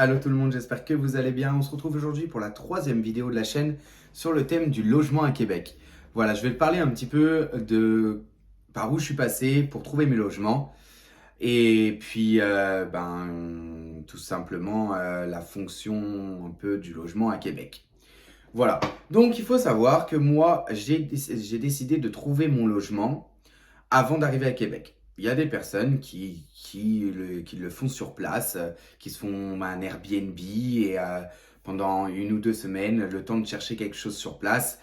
Allô tout le monde, j'espère que vous allez bien. On se retrouve aujourd'hui pour la troisième vidéo de la chaîne sur le thème du logement à Québec. Voilà, je vais te parler un petit peu de par où je suis passé pour trouver mes logements et puis tout simplement la fonction un peu du logement à Québec. Voilà, donc il faut savoir que moi j'ai décidé de trouver mon logement avant d'arriver à Québec. Il y a des personnes qui le font sur place, qui se font un Airbnb et pendant 1 ou 2 semaines, le temps de chercher quelque chose sur place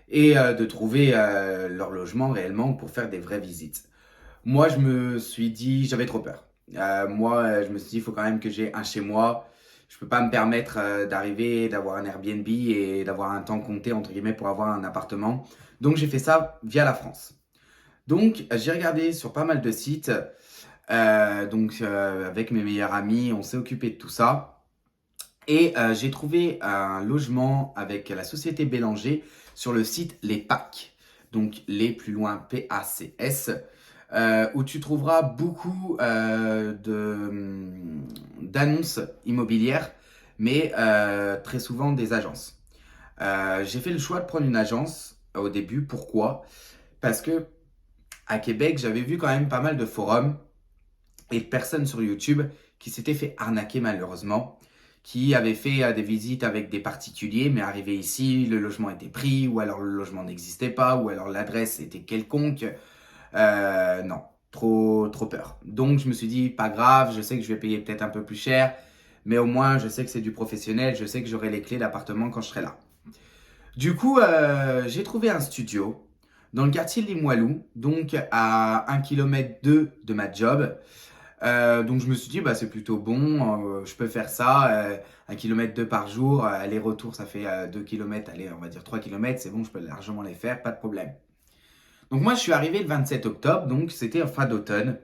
et de trouver leur logement réellement pour faire des vraies visites. Moi, je me suis dit, j'avais trop peur. Je me suis dit, il faut quand même que j'ai un chez moi. Je peux pas me permettre d'arriver, d'avoir un Airbnb et d'avoir un temps compté, entre guillemets, pour avoir un appartement. Donc, j'ai fait ça via la France. Donc, j'ai regardé sur pas mal de sites. Avec mes meilleurs amis, on s'est occupé de tout ça. Et j'ai trouvé un logement avec la société Bélanger sur le site Les PAC. Donc, les plus loin PACS. Où tu trouveras beaucoup d'annonces immobilières, mais très souvent des agences. J'ai fait le choix de prendre une agence au début. Pourquoi? Parce que à Québec, j'avais vu quand même pas mal de forums et de personnes sur YouTube qui s'étaient fait arnaquer malheureusement, qui avaient fait des visites avec des particuliers, mais arrivé ici, le logement était pris, ou alors le logement n'existait pas, ou alors l'adresse était quelconque. Non, trop peur. Donc je me suis dit, pas grave, je sais que je vais payer peut-être un peu plus cher, mais au moins je sais que c'est du professionnel, je sais que j'aurai les clés d'appartement quand je serai là. Du coup, j'ai trouvé un studio dans le quartier de Limoilou, donc à 1,2 km de ma job. Donc je me suis dit, bah, c'est plutôt bon, je peux faire ça, 1,2 km par jour, aller-retour ça fait 2 km, allez on va dire 3 km, c'est bon, je peux largement les faire, pas de problème. Donc moi je suis arrivé le 27 octobre, donc c'était en fin d'automne.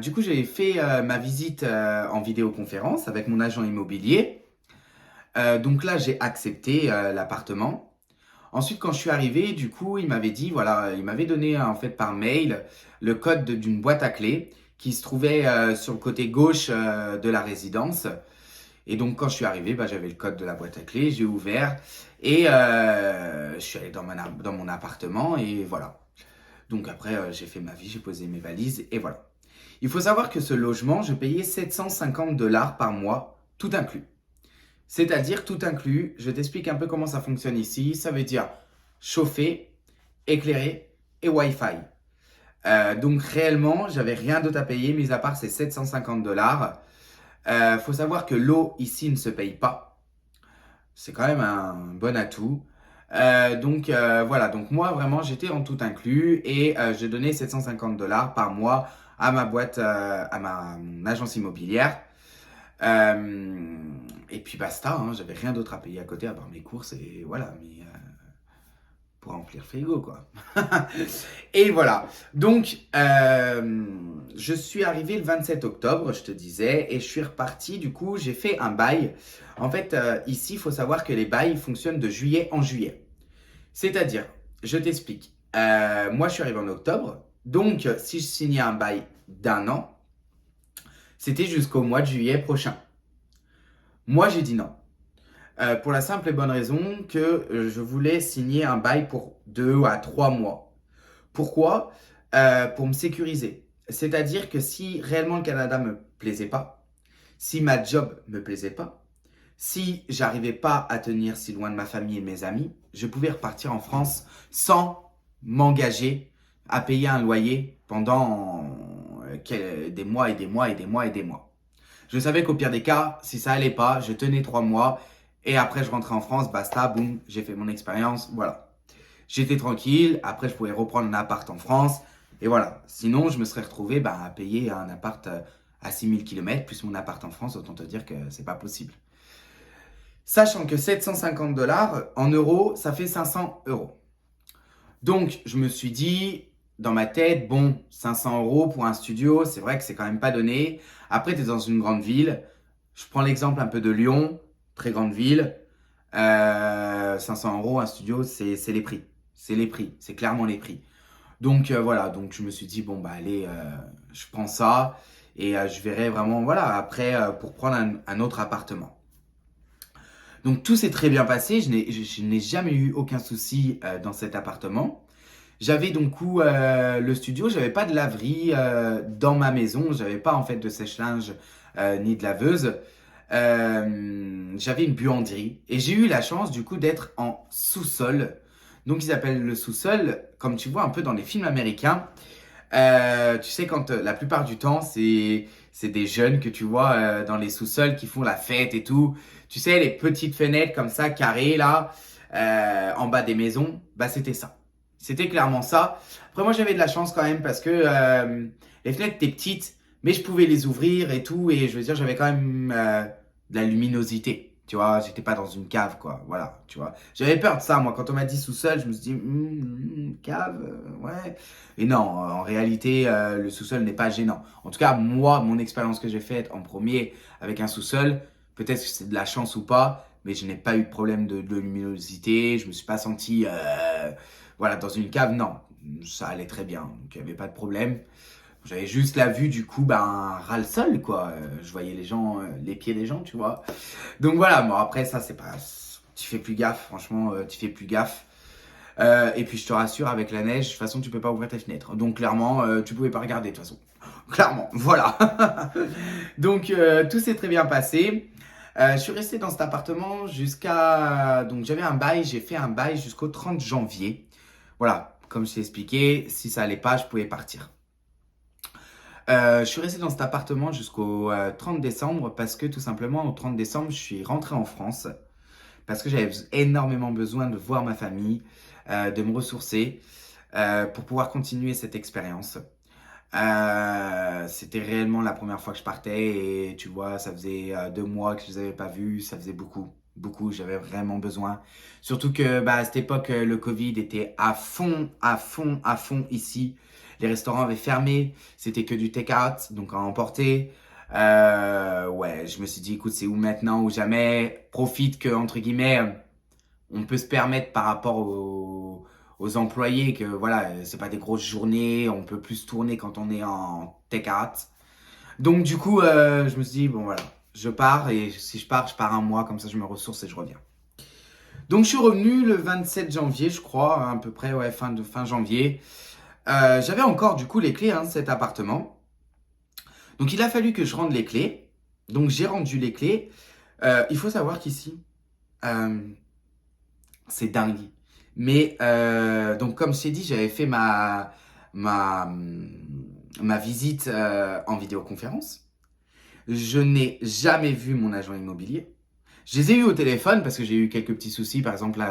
Du coup j'ai fait ma visite en vidéoconférence avec mon agent immobilier. Donc là j'ai accepté l'appartement. Ensuite, quand je suis arrivé, du coup, il m'avait dit, voilà, il m'avait donné en fait par mail le code d'une boîte à clés qui se trouvait sur le côté gauche de la résidence. Et donc, quand je suis arrivé, bah, j'avais le code de la boîte à clés, j'ai ouvert et je suis allé dans mon appartement et voilà. Donc après, j'ai fait ma vie, j'ai posé mes valises et voilà. Il faut savoir que ce logement, je payais 750 $ par mois, tout inclus. C'est-à-dire tout inclus. Je t'explique un peu comment ça fonctionne ici. Ça veut dire chauffé, éclairé et Wi-Fi. Donc réellement, j'avais rien d'autre à payer, mis à part ces 750 $. Faut savoir que l'eau ici ne se paye pas. C'est quand même un bon atout. Voilà, donc moi vraiment j'étais en tout inclus et je donnais 750 $ par mois à ma boîte, à mon agence immobilière. Et puis basta, hein, j'avais rien d'autre à payer à côté à part mes courses et voilà, mais pour remplir le frigo quoi. Et voilà, donc je suis arrivé le 27 octobre, je te disais, et je suis reparti, du coup j'ai fait un bail. En fait, ici, il faut savoir que les bails fonctionnent de juillet en juillet. C'est-à-dire, je t'explique, moi je suis arrivé en octobre, donc si je signais un bail d'1 an, c'était jusqu'au mois de juillet prochain. Moi j'ai dit non. Pour la simple et bonne raison que je voulais signer un bail pour 2 à 3 mois. Pourquoi? Pour me sécuriser. C'est-à-dire que si réellement le Canada me plaisait pas, si ma job me plaisait pas, si j'arrivais pas à tenir si loin de ma famille et de mes amis, je pouvais repartir en France sans m'engager à payer un loyer pendant des mois et des mois et des mois et des mois. Je savais qu'au pire des cas, si ça allait pas, je tenais 3 mois et après je rentrais en France, basta, boum, j'ai fait mon expérience, voilà. J'étais tranquille, après je pouvais reprendre un appart en France et voilà. Sinon, je me serais retrouvé à payer un appart à 6 000 km plus mon appart en France, autant te dire que c'est pas possible. Sachant que 750 $ en euros, ça fait 500 €. Donc, je me suis dit, dans ma tête, bon, 500 € pour un studio, c'est vrai que c'est quand même pas donné. Après, tu es dans une grande ville. Je prends l'exemple un peu de Lyon, très grande ville. 500 € un studio, c'est les prix. C'est les prix, c'est clairement les prix. Donc voilà, donc je me suis dit, bon, bah allez, je prends ça. Et je verrai vraiment, voilà, après pour prendre un autre appartement. Donc tout s'est très bien passé, je n'ai jamais eu aucun souci dans cet appartement. J'avais donc le studio, j'avais pas de laverie dans ma maison, j'avais pas en fait de sèche-linge ni de laveuse. J'avais une buanderie et j'ai eu la chance du coup d'être en sous-sol. Donc ils appellent le sous-sol, comme tu vois un peu dans les films américains. Tu sais, quand la plupart du temps, c'est des jeunes que tu vois dans les sous-sols qui font la fête et tout. Tu sais, les petites fenêtres comme ça, carrées là, en bas des maisons, bah c'était ça. C'était clairement ça. Après, moi, j'avais de la chance quand même parce que les fenêtres étaient petites, mais je pouvais les ouvrir et tout. Et je veux dire, j'avais quand même de la luminosité. Tu vois, j'étais pas dans une cave, quoi. Voilà, tu vois. J'avais peur de ça, moi. Quand on m'a dit sous-sol, je me suis dit, cave, ouais. Et non, en réalité, le sous-sol n'est pas gênant. En tout cas, moi, mon expérience que j'ai faite en premier avec un sous-sol, peut-être que c'est de la chance ou pas, mais je n'ai pas eu de problème de luminosité. Je me suis pas senti, voilà, dans une cave. Non, ça allait très bien. Donc, il n'y avait pas de problème. J'avais juste la vue, du coup, ben, ras le sol, quoi. Je voyais les gens, les pieds des gens, tu vois. Donc voilà, bon, après, ça, c'est pas. Tu fais plus gaffe, franchement, tu fais plus gaffe. Et puis je te rassure, avec la neige, de toute façon, tu peux pas ouvrir tes fenêtres. Donc clairement, tu pouvais pas regarder de toute façon. Clairement, voilà. Donc tout s'est très bien passé. Je suis resté dans cet appartement jusqu'à. Donc j'avais un bail, j'ai fait un bail jusqu'au 30 janvier. Voilà, comme je t'ai expliqué, si ça allait pas, je pouvais partir. Je suis resté dans cet appartement jusqu'au 30 décembre parce que tout simplement, au 30 décembre, je suis rentré en France parce que j'avais énormément besoin de voir ma famille, de me ressourcer pour pouvoir continuer cette expérience. C'était réellement la première fois que je partais et tu vois, ça faisait 2 mois que je les avais pas vus, ça faisait beaucoup, beaucoup, j'avais vraiment besoin. Surtout que bah, à cette époque, le Covid était à fond, à fond, à fond ici. Les restaurants avaient fermé, c'était que du take-out, donc à emporter. Ouais, je me suis dit, écoute, c'est où maintenant ou jamais. Profite que, entre guillemets, on peut se permettre par rapport aux employés que voilà, c'est pas des grosses journées, on peut plus tourner quand on est en take-out. Donc du coup, je me suis dit, bon voilà, je pars et si je pars un mois, comme ça je me ressource et je reviens. Donc je suis revenu le 27 janvier, je crois, à peu près, ouais, fin janvier. J'avais encore du coup les clés de cet appartement. Donc il a fallu que je rende les clés. Donc j'ai rendu les clés. Il faut savoir qu'ici, euh, c'est dingue. Mais donc comme je t'ai dit, j'avais fait ma, ma visite en vidéoconférence. Je n'ai jamais vu mon agent immobilier. Je les ai eu au téléphone parce que j'ai eu quelques petits soucis. Par exemple,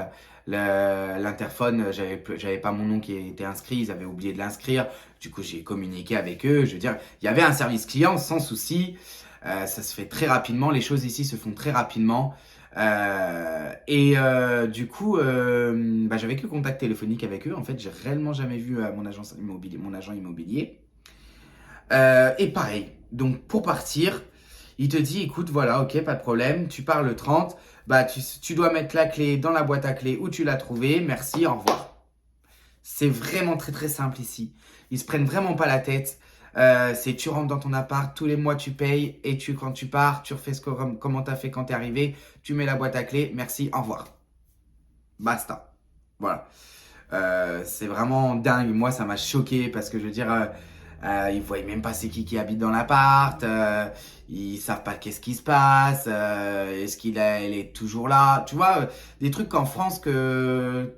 l'interphone, j'avais pas mon nom qui était inscrit, ils avaient oublié de l'inscrire. Du coup, j'ai communiqué avec eux. Je veux dire, il y avait un service client sans souci. Ça se fait très rapidement. Les choses ici se font très rapidement. Du coup, bah, j'avais que contact téléphonique avec eux. En fait, j'ai réellement jamais vu mon agent immobilier. Et pareil, donc pour partir, il te dit, écoute, voilà, ok, pas de problème, tu pars le 30, bah tu dois mettre la clé dans la boîte à clé où tu l'as trouvée, merci, au revoir. C'est vraiment très très simple ici. Ils se prennent vraiment pas la tête. C'est tu rentres dans ton appart, tous les mois tu payes et quand tu pars, tu refais comment t'as fait quand t'es arrivé, tu mets la boîte à clé, merci, au revoir. Basta. Voilà. C'est vraiment dingue. Moi, ça m'a choqué parce que je veux dire, ils voient même pas c'est qui habite dans l'appart. Ils savent pas qu'est-ce qui se passe. Est-ce elle est toujours là? Tu vois, des trucs qu'en France que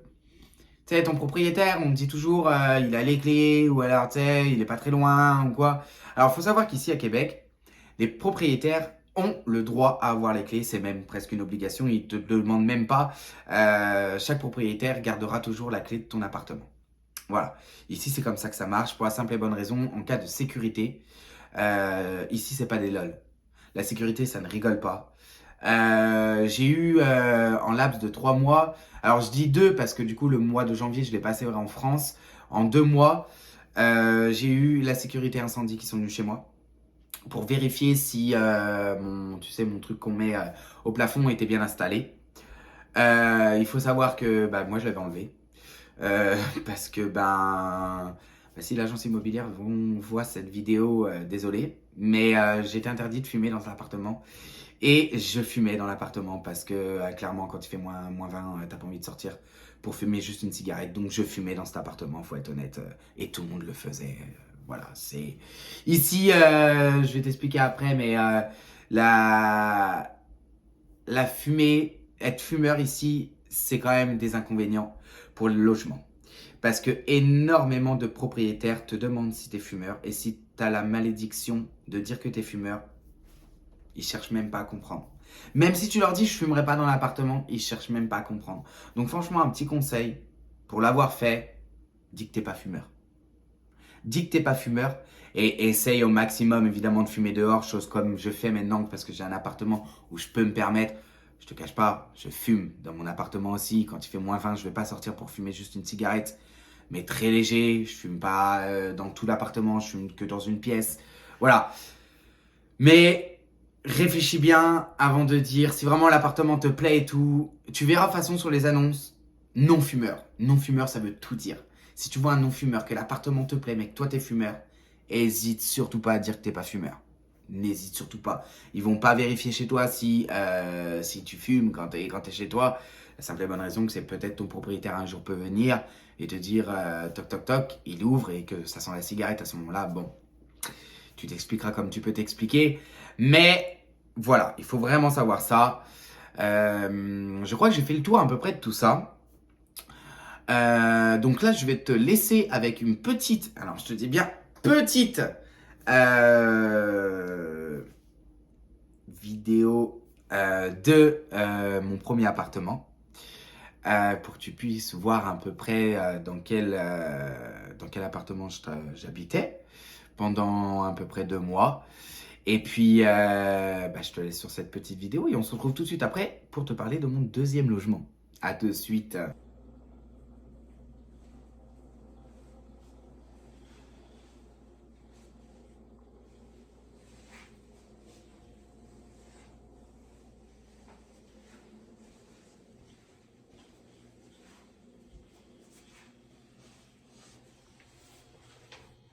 tu sais, ton propriétaire, on te dit toujours, il a les clés ou alors tu sais, il est pas très loin ou quoi. Alors, faut savoir qu'ici à Québec, les propriétaires ont le droit à avoir les clés, c'est même presque une obligation, ils te demandent même pas. Chaque propriétaire gardera toujours la clé de ton appartement. Voilà. Ici, c'est comme ça que ça marche pour la simple et bonne raison, en cas de sécurité. Ici, c'est pas des lol. La sécurité, ça ne rigole pas. J'ai eu en laps de 3 mois, alors je dis 2 parce que du coup, le mois de janvier, je l'ai passé en France. En 2 mois, j'ai eu la sécurité incendie qui sont venus chez moi pour vérifier si tu sais, mon truc qu'on met au plafond était bien installé. Il faut savoir que bah, moi je l'avais enlevé parce que si l'agence immobilière voit cette vidéo, désolé, Mais j'étais interdit de fumer dans l'appartement. Et je fumais dans l'appartement parce que clairement, quand il fait moins 20, t'as pas envie de sortir pour fumer juste une cigarette. Donc je fumais dans cet appartement, faut être honnête. Et tout le monde le faisait. Voilà, c'est... Ici, je vais t'expliquer après, mais la... la fumée, être fumeur ici, c'est quand même des inconvénients pour le logement. Parce que énormément de propriétaires te demandent si tu es fumeur. Et si tu as la malédiction de dire que tu es fumeur, ils cherchent même pas à comprendre. Même si tu leur dis je fumerai pas dans l'appartement, ils cherchent même pas à comprendre. Donc franchement, un petit conseil, pour l'avoir fait, dis que t'es pas fumeur. Dis que t'es pas fumeur et essaye au maximum évidemment de fumer dehors, chose comme je fais maintenant parce que j'ai un appartement où je peux me permettre. Je te cache pas, je fume dans mon appartement aussi. Quand il fait moins 20, je vais pas sortir pour fumer juste une cigarette, mais très léger. Je fume pas dans tout l'appartement, je fume que dans une pièce. Voilà. Mais réfléchis bien avant de dire si vraiment l'appartement te plaît et tout. Tu verras de toute façon sur les annonces non-fumeur. Non-fumeur, ça veut tout dire. Si tu vois un non-fumeur, que l'appartement te plaît, mais que toi t'es fumeur, hésite surtout pas à dire que t'es pas fumeur. N'hésite surtout pas. Ils vont pas vérifier chez toi si tu fumes quand t'es chez toi. La simple et bonne raison que c'est peut-être ton propriétaire un jour peut venir et te dire toc toc toc, il ouvre et que ça sent la cigarette à ce moment-là. Bon, tu t'expliqueras comme tu peux t'expliquer. Mais voilà, il faut vraiment savoir ça. Je crois que j'ai fait le tour à peu près de tout ça. Donc là, je vais te laisser avec une petite, alors je te dis bien petite vidéo de mon premier appartement pour que tu puisses voir à peu près dans quel appartement j'habitais pendant à peu près 2 mois. Et puis, je te laisse sur cette petite vidéo et on se retrouve tout de suite après pour te parler de mon deuxième logement. À de suite.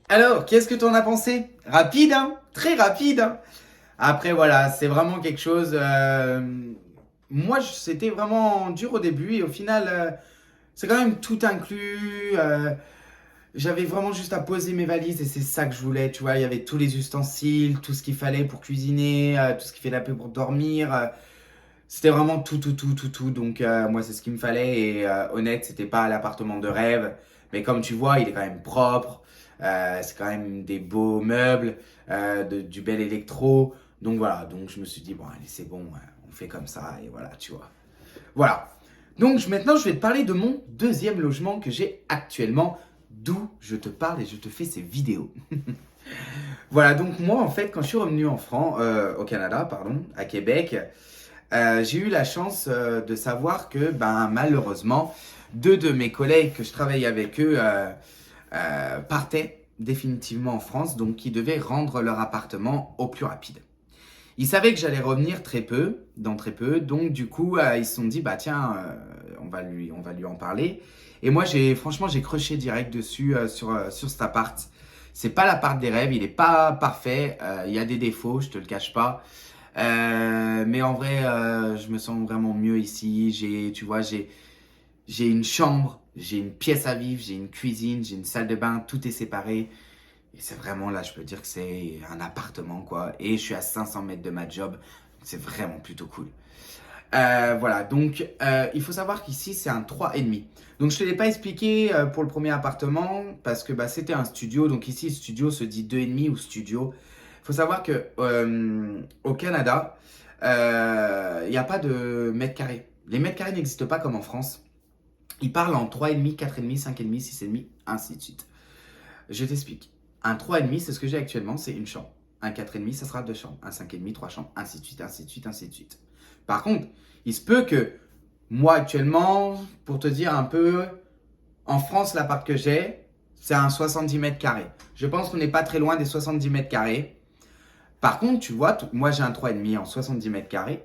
Alors, qu'est-ce que tu en as pensé? Rapide, hein? Très rapide, hein? Après, voilà, c'est vraiment quelque chose. Moi, c'était vraiment dur au début et au final, c'est quand même tout inclus. J'avais vraiment juste à poser mes valises et c'est ça que je voulais. Tu vois, il y avait tous les ustensiles, tout ce qu'il fallait pour cuisiner, tout ce qui fait la paix pour dormir. C'était vraiment tout, tout, tout, tout, tout. Donc, moi, c'est ce qu'il me fallait. Et honnête, c'était pas l'appartement de rêve. Mais comme tu vois, il est quand même propre. C'est quand même des beaux meubles, du bel électro. Donc voilà, donc je me suis dit, bon, allez, c'est bon, on fait comme ça. Et voilà, tu vois. Voilà. Donc maintenant, je vais te parler de mon deuxième logement que j'ai actuellement, d'où je te parle et je te fais ces vidéos. Voilà, donc moi, en fait, quand je suis revenu en France, au Canada, pardon, à Québec, j'ai eu la chance de savoir que, malheureusement, 2 de mes collègues que je travaillais avec eux partaient définitivement en France, donc ils devaient rendre leur appartement au plus rapide. Ils savaient que j'allais revenir dans très peu, donc du coup, ils se sont dit, bah tiens, on va lui en parler. Et moi, franchement, j'ai crushé direct dessus sur cet appart. C'est pas l'appart des rêves, il est pas parfait, il y a des défauts, je te le cache pas. Mais en vrai, je me sens vraiment mieux ici. Tu vois, j'ai une chambre, j'ai une pièce à vivre, j'ai une cuisine, j'ai une salle de bain, tout est séparé. Et c'est vraiment là, je peux dire que c'est un appartement, quoi. Et je suis à 500 mètres de ma job. C'est vraiment plutôt cool. Voilà, donc il faut savoir qu'ici, c'est un 3,5. Donc je ne te l'ai pas expliqué pour le premier appartement parce que c'était un studio. Donc ici, studio se dit 2,5 ou studio. Il faut savoir que au Canada, il n'y a pas de mètres carrés. Les mètres carrés n'existent pas comme en France. Ils parlent en 3,5, 4,5, 5,5, 6,5, ainsi de suite. Je t'explique. Un 3,5, c'est ce que j'ai actuellement, c'est une chambre. Un 4,5, ça sera 2 chambres. Un 5,5, 3 chambres, ainsi de suite, ainsi de suite, ainsi de suite. Par contre, il se peut que moi actuellement, pour te dire un peu, en France, l'appart que j'ai, c'est un 70 mètres carrés. Je pense qu'on n'est pas très loin des 70 mètres carrés. Par contre, tu vois, moi j'ai un 3,5 en 70 mètres carrés.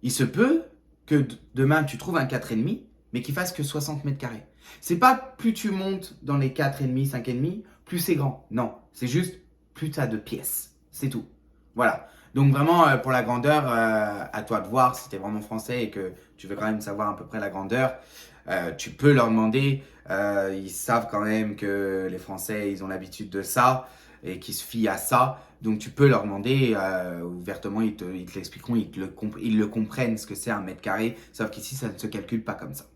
Il se peut que demain tu trouves un 4,5, mais qu'il fasse que 60 mètres carrés. C'est pas plus tu montes dans les 4,5, 5,5, plus c'est grand. Non, c'est juste plus tu as de pièces. C'est tout. Voilà. Donc vraiment, pour la grandeur, à toi de voir si tu es vraiment français et que tu veux quand même savoir à peu près la grandeur. Tu peux leur demander. Ils savent quand même que les Français, ils ont l'habitude de ça et qu'ils se fient à ça. Donc tu peux leur demander ouvertement, ils te l'expliqueront, ils le comprennent ce que c'est un mètre carré. Sauf qu'ici, ça ne se calcule pas comme ça.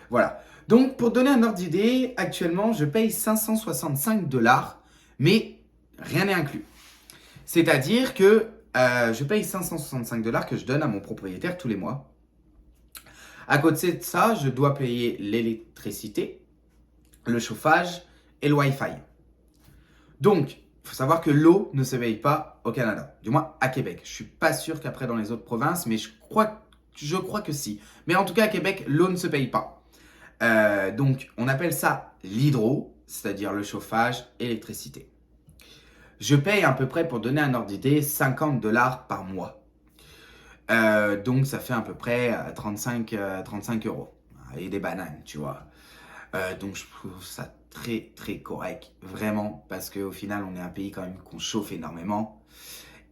Voilà. Donc pour donner un ordre d'idée, actuellement, je paye 565 $, mais rien n'est inclus. C'est-à-dire que je paye 565 $ que je donne à mon propriétaire tous les mois. À côté de ça, je dois payer l'électricité, le chauffage et le Wi-Fi. Donc, il faut savoir que l'eau ne se paye pas au Canada, du moins à Québec. Je ne suis pas sûr qu'après dans les autres provinces, mais je crois que si. Mais en tout cas, à Québec, l'eau ne se paye pas. Donc, on appelle ça l'hydro, c'est-à-dire le chauffage et l'électricité. Je paye à peu près, pour donner un ordre d'idée, 50 $ par mois. Donc, ça fait à peu près 35 €. Et des bananes, tu vois. Donc, je trouve ça très, très correct. Vraiment. Parce qu'au final, on est un pays quand même qu'on chauffe énormément.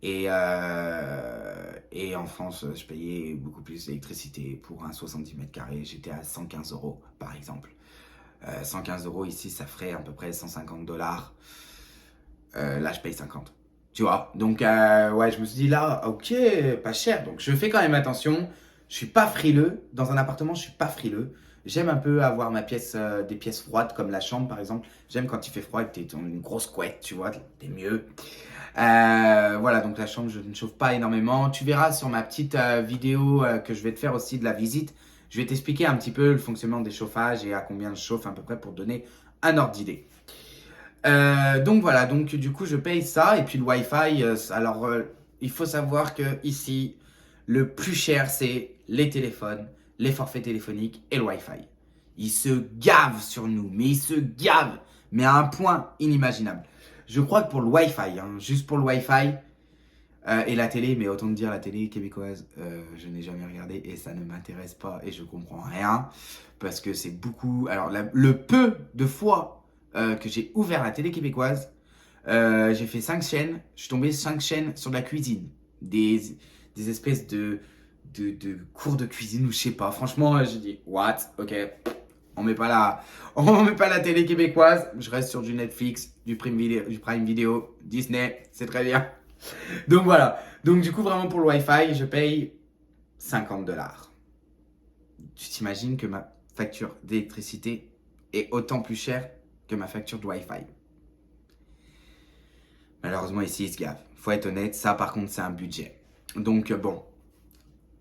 Et en France, je payais beaucoup plus d'électricité pour un 70 mètres carrés. J'étais à 115 € par exemple. 115 € ici, ça ferait à peu près 150 $. Là, je paye 50. Tu vois. Donc, ouais, je me suis dit là, ok, pas cher. Donc, je fais quand même attention. Je suis pas frileux. Dans un appartement, je suis pas frileux. J'aime un peu avoir des pièces froides comme la chambre par exemple. J'aime quand il fait froid et que tu es dans une grosse couette, tu vois, t'es mieux. Voilà, donc la chambre, je ne chauffe pas énormément. Tu verras sur ma petite vidéo que je vais te faire aussi de la visite. Je vais t'expliquer un petit peu le fonctionnement des chauffages et à combien je chauffe à peu près pour donner un ordre d'idée. Donc voilà, donc du coup je paye ça et puis le Wi-Fi. Il faut savoir que ici le plus cher c'est les téléphones, les forfaits téléphoniques et le Wi-Fi. Ils se gavent sur nous, mais ils se gavent, mais à un point inimaginable. Je crois que pour le Wi-Fi, juste pour le Wi-Fi et la télé, mais autant te dire la télé québécoise, je n'ai jamais regardé et ça ne m'intéresse pas et je comprends rien parce que c'est beaucoup. Alors le peu de fois que j'ai ouvert la télé québécoise, j'ai fait 5 chaînes. Je suis tombé 5 chaînes sur de la cuisine. Des espèces de cours de cuisine ou je sais pas. Franchement, j'ai dit, what? Ok, on met pas la télé québécoise. Je reste sur du Netflix, du Prime Video, Disney, c'est très bien. Donc voilà. Donc du coup, vraiment pour le Wi-Fi, je paye 50 $. Tu t'imagines que ma facture d'électricité est autant plus chère que ma facture de Wi-Fi. Malheureusement, ici, ils se gavent. Faut être honnête, ça par contre, c'est un budget. Donc bon,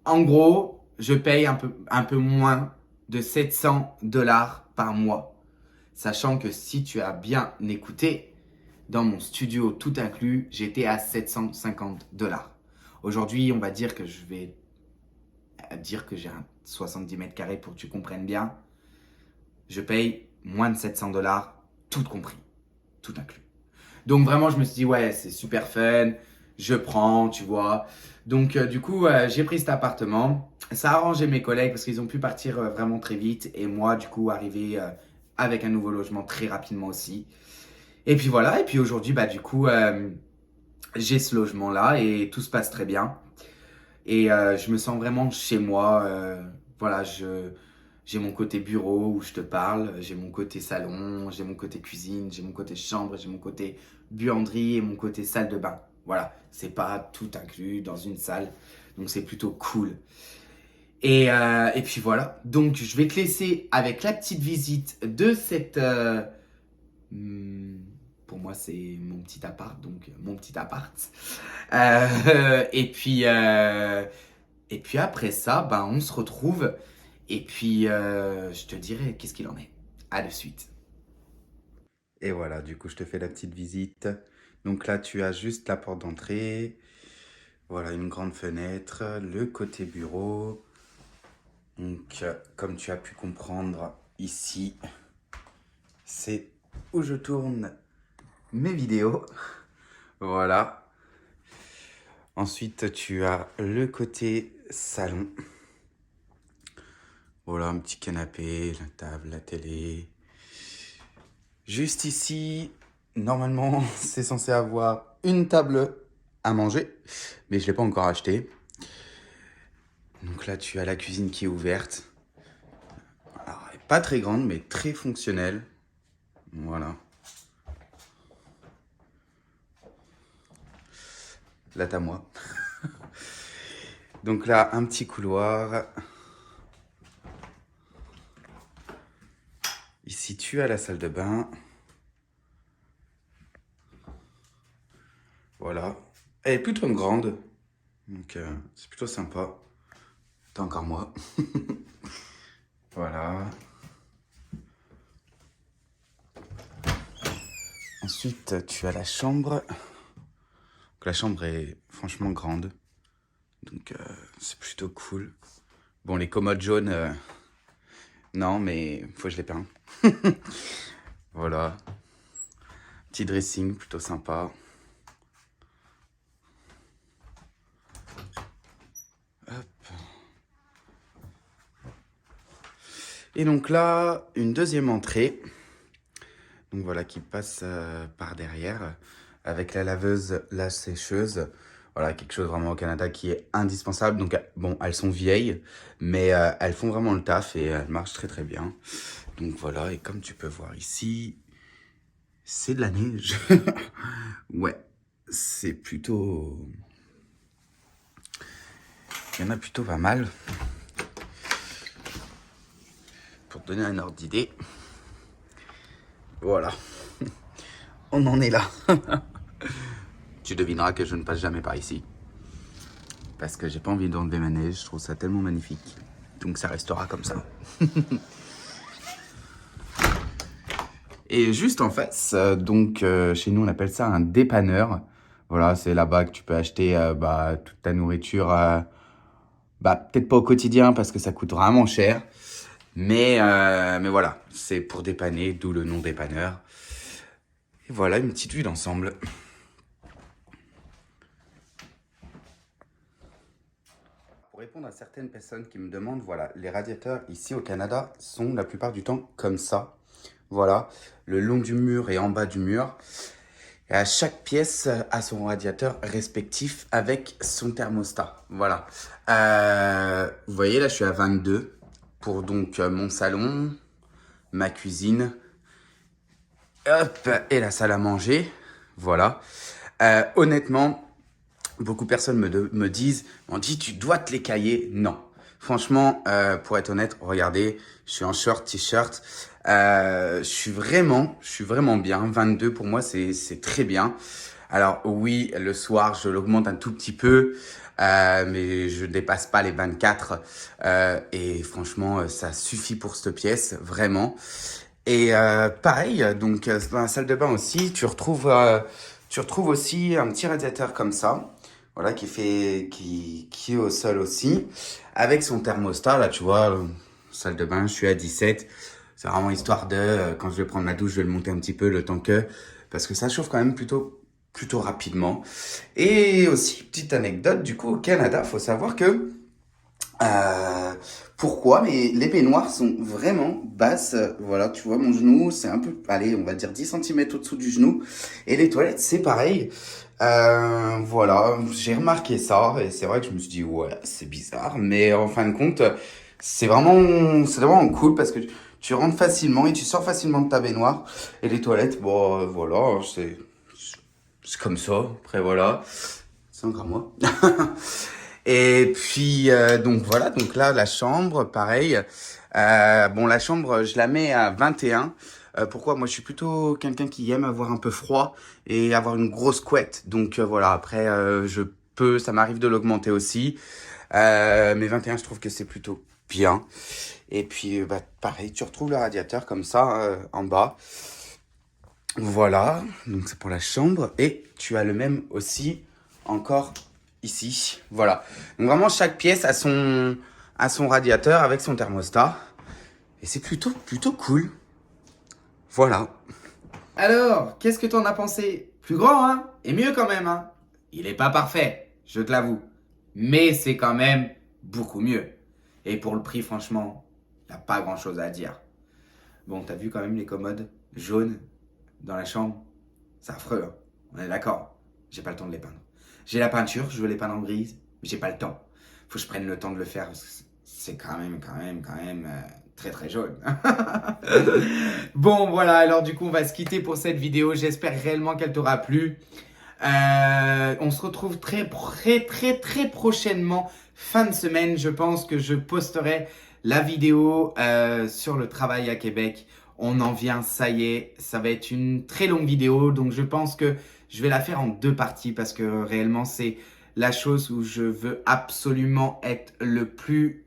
en gros, je paye un peu moins de 700 $ par mois. Sachant que si tu as bien écouté, dans mon studio tout inclus, j'étais à 750 $. Aujourd'hui, on va dire que je vais dire que j'ai un 70 mètres carrés pour que tu comprennes bien. Je paye moins de 700 $, tout compris, tout inclus. Donc vraiment, je me suis dit, ouais, c'est super fun, je prends, tu vois. Donc du coup, j'ai pris cet appartement. Ça a arrangé mes collègues parce qu'ils ont pu partir vraiment très vite. Et moi, du coup, arriver avec un nouveau logement très rapidement aussi. Et puis voilà, et puis aujourd'hui, bah du coup, j'ai ce logement-là et tout se passe très bien. Et je me sens vraiment chez moi. Voilà, j'ai mon côté bureau où je te parle, j'ai mon côté salon, j'ai mon côté cuisine, j'ai mon côté chambre, j'ai mon côté buanderie et mon côté salle de bain. Voilà, c'est pas tout inclus dans une salle, donc c'est plutôt cool. Et puis voilà, donc je vais te laisser avec la petite visite de cette... pour moi, c'est mon petit appart, donc mon petit appart. Et puis après ça, ben, on se retrouve. Et puis, je te dirai qu'est-ce qu'il en est. À de suite. Et voilà, du coup, je te fais la petite visite. Donc là, tu as juste la porte d'entrée. Voilà, une grande fenêtre, le côté bureau. Donc, comme tu as pu comprendre, ici, c'est où je tourne mes vidéos. Voilà. Ensuite, tu as le côté salon. Voilà, un petit canapé, la table, la télé. Juste ici, normalement, c'est censé avoir une table à manger, mais je ne l'ai pas encore acheté. Donc là, tu as la cuisine qui est ouverte. Alors, elle n'est pas très grande, mais très fonctionnelle. Voilà. Là, t'as moi. Donc là, un petit couloir. Ici, tu as la salle de bain. Voilà. Elle est plutôt grande. Donc, c'est plutôt sympa. T'as encore moi. Voilà. Ensuite, tu as la chambre. Donc, la chambre est franchement grande. Donc, c'est plutôt cool. Bon, les commodes jaunes, non, mais faut que je les peins. Voilà. Petit dressing, plutôt sympa. Hop. Et donc là, une deuxième entrée. Donc voilà, qui passe par derrière. Avec la laveuse, la sécheuse. Voilà, quelque chose vraiment au Canada qui est indispensable. Donc bon, elles sont vieilles, mais elles font vraiment le taf et elles marchent très très bien. Donc voilà, et comme tu peux voir ici, c'est de la neige. Ouais, c'est plutôt... Il y en a plutôt pas mal. Pour te donner un ordre d'idée. Voilà. On en est là. Tu devineras que je ne passe jamais par ici. Parce que j'ai pas envie d'enlever ma neige. Je trouve ça tellement magnifique. Donc ça restera comme ça. Et juste en face, donc chez nous on appelle ça un dépanneur. Voilà, c'est là-bas que tu peux acheter toute ta nourriture. Peut-être pas au quotidien parce que ça coûte vraiment cher. Mais voilà, c'est pour dépanner, d'où le nom dépanneur. Et voilà, une petite vue d'ensemble. Pour répondre à certaines personnes qui me demandent, voilà, les radiateurs ici au Canada sont la plupart du temps comme ça. Voilà, le long du mur et en bas du mur. Et à chaque pièce a son radiateur respectif avec son thermostat. Voilà. Vous voyez, là, je suis à 22 pour donc mon salon, ma cuisine, hop, et la salle à manger. Voilà. Honnêtement, beaucoup de personnes me disent, m'ont dit, tu dois te les cailler. Non. Franchement, pour être honnête, regardez, je suis en short, t-shirt. Je suis vraiment bien. 22 pour moi, c'est très bien. Alors oui, le soir, je l'augmente un tout petit peu, mais je dépasse pas les 24. Et franchement, ça suffit pour cette pièce, vraiment. Et pareil, donc dans la salle de bain aussi, tu retrouves aussi un petit radiateur comme ça, voilà, qui est au sol aussi, avec son thermostat. Là, tu vois, salle de bain, je suis à 17. C'est vraiment histoire de, quand je vais prendre ma douche, je vais le monter un petit peu le temps que, parce que ça chauffe quand même plutôt rapidement. Et aussi, petite anecdote, du coup, au Canada, faut savoir que euh, pourquoi? Mais les baignoires sont vraiment basses. Voilà, tu vois, mon genou, c'est un peu, allez, on va dire 10 centimètres au-dessous du genou. Et les toilettes, c'est pareil. Voilà, j'ai remarqué ça. Et c'est vrai que je me suis dit, ouais, c'est bizarre. Mais en fin de compte, c'est vraiment cool parce que tu rentres facilement et tu sors facilement de ta baignoire. Et les toilettes, bon, voilà, c'est comme ça. Après, voilà. C'est encore moi. Et puis donc voilà, donc là la chambre, pareil. Bon, la chambre, je la mets à 21. Pourquoi? Moi, je suis plutôt quelqu'un qui aime avoir un peu froid et avoir une grosse couette. Donc voilà, après, ça m'arrive de l'augmenter aussi. Mais 21, je trouve que c'est plutôt bien. Et puis, pareil, tu retrouves le radiateur comme ça en bas. Voilà, donc c'est pour la chambre. Et tu as le même aussi encore ici. Voilà. Donc vraiment, chaque pièce a son radiateur avec son thermostat. Et c'est plutôt cool. Voilà. Alors, qu'est-ce que t'en as pensé? Plus grand, hein? Et mieux quand même, hein? Il est pas parfait, je te l'avoue. Mais c'est quand même beaucoup mieux. Et pour le prix, franchement, y a pas grand-chose à dire. Bon, t'as vu quand même les commodes jaunes dans la chambre? C'est affreux, hein? On est d'accord? J'ai pas le temps de les peindre. J'ai la peinture, je veux les peindre en grise, mais j'ai pas le temps. Faut que je prenne le temps de le faire parce que c'est quand même très très jaune. Bon, voilà, alors du coup, on va se quitter pour cette vidéo. J'espère réellement qu'elle t'aura plu. On se retrouve très prochainement, fin de semaine. Je pense que je posterai la vidéo sur le travail à Québec. On en vient, ça y est, ça va être une très longue vidéo. Donc je pense que je vais la faire en 2 parties parce que réellement c'est la chose où je veux absolument être le plus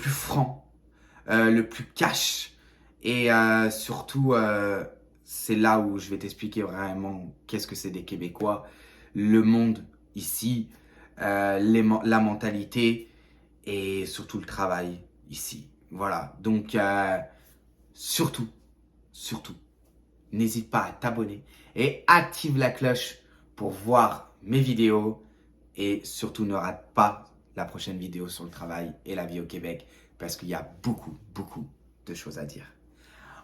franc, le plus cash. Et surtout, c'est là où je vais t'expliquer vraiment qu'est-ce que c'est des Québécois, le monde ici, la mentalité et surtout le travail ici. Voilà, donc surtout, surtout, n'hésite pas à t'abonner et active la cloche pour voir mes vidéos. Et surtout, ne rate pas la prochaine vidéo sur le travail et la vie au Québec parce qu'il y a beaucoup de choses à dire.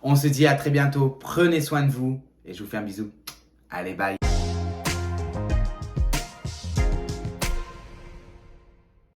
On se dit à très bientôt. Prenez soin de vous et je vous fais un bisou. Allez, bye.